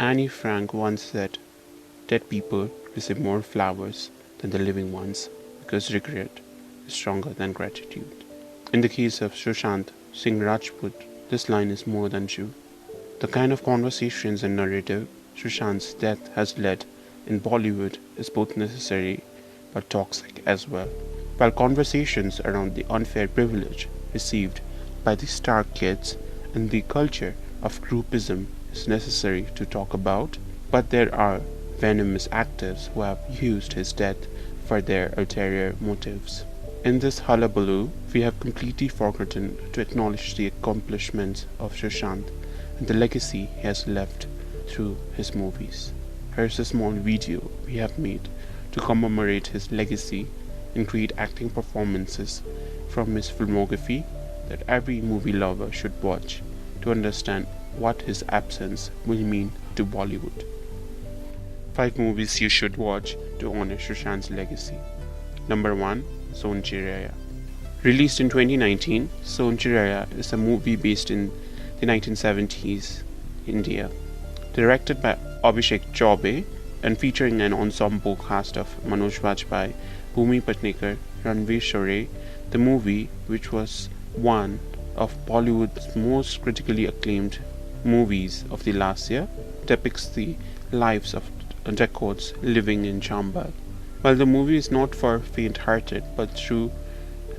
Annie Frank once said, "Dead people receive more flowers than the living ones because regret is stronger than gratitude." In the case of Sushant Singh Rajput, this line is more than true. The kind of conversations and narrative Sushant's death has led in Bollywood is both necessary but toxic as well. While conversations around the unfair privilege received by the star kids and the culture of groupism is necessary to talk about, but there are venomous actors who have used his death for their ulterior motives. In this hullabaloo, we have completely forgotten to acknowledge the accomplishments of Sushant and the legacy he has left through his movies. Here's a small video we have made to commemorate his legacy and great acting performances from his filmography that every movie lover should watch to understand what his absence will mean to Bollywood. 5 movies you should watch to honor Sushant's legacy. Number 1. Sonchiriya. Released in 2019, Sonjiraya is a movie based in the 1970s India. Directed by Abhishek Chaubey and featuring an ensemble cast of Manoj Bajpayee, Bhumi Patnekar, Ranveer Shore, the movie, which was one of Bollywood's most critically acclaimed movies of the last year, depicts the lives of records living in Chambal. While the movie is not for faint-hearted, but through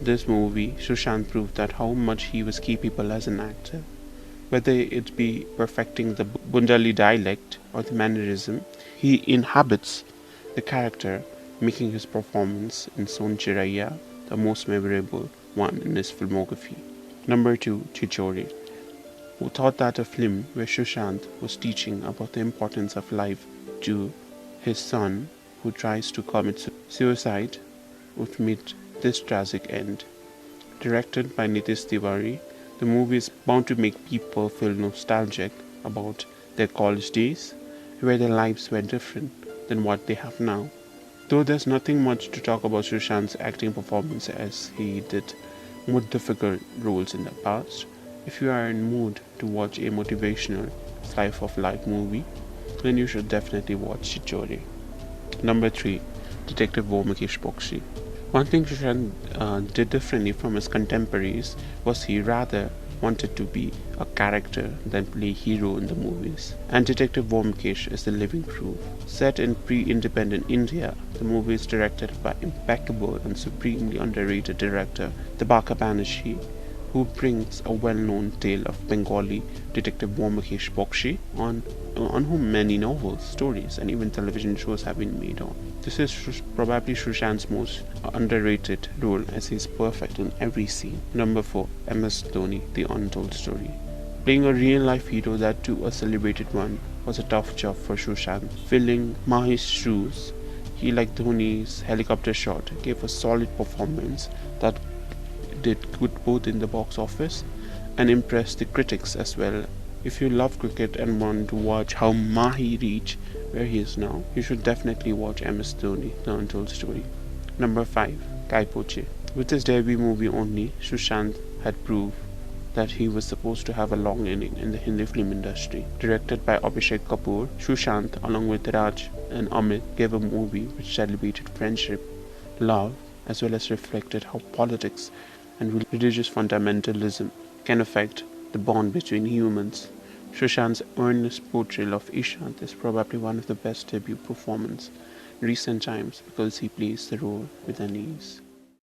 this movie, Sushant proved that how much he was capable as an actor. Whether it be perfecting the Bundali dialect or the mannerism, he inhabits the character, making his performance in Sonchiriya the most memorable one in his filmography. Number 2. Jori. Who thought that a film where Sushant was teaching about the importance of life to his son who tries to commit suicide would meet this tragic end. Directed by Nitish Tiwari, the movie is bound to make people feel nostalgic about their college days, where their lives were different than what they have now. Though there's nothing much to talk about Sushant's acting performance as he did more difficult roles in the past, if you are in mood to watch a motivational slice of life movie, then you should definitely watch Jori. Number 3. Detective Byomkesh Bakshy. One thing Sushant did differently from his contemporaries was he rather wanted to be a character than play hero in the movies. And Detective Byomkesh is the living proof. Set in pre-independent India, the movie is directed by impeccable and supremely underrated director Tabaka Banerjee, who brings a well-known tale of Bengali detective Byomkesh Bakshy on whom many novels, stories and even television shows have been made on. This is probably Sushant's most underrated role as he is perfect in every scene. Number 4. MS Dhoni, The Untold Story. Playing a real-life hero, that too a celebrated one, was a tough job for Sushant. Filling Mahi's shoes, he, like Dhoni's helicopter shot, gave a solid performance that did good both in the box office and impressed the critics as well. If you love cricket and want to watch how Mahi reached where he is now, you should definitely watch MS Dhoni, The Untold Story. Number 5. Kaif. With his debut movie only, Sushant had proved that he was supposed to have a long inning in the Hindi film industry. Directed by Abhishek Kapoor, Sushant, along with Raj and Amit, gave a movie which celebrated friendship, love, as well as reflected how politics and religious fundamentalism can affect the bond between humans. Sushant's earnest portrayal of Ishant is probably one of the best debut performances in recent times because he plays the role with an ease.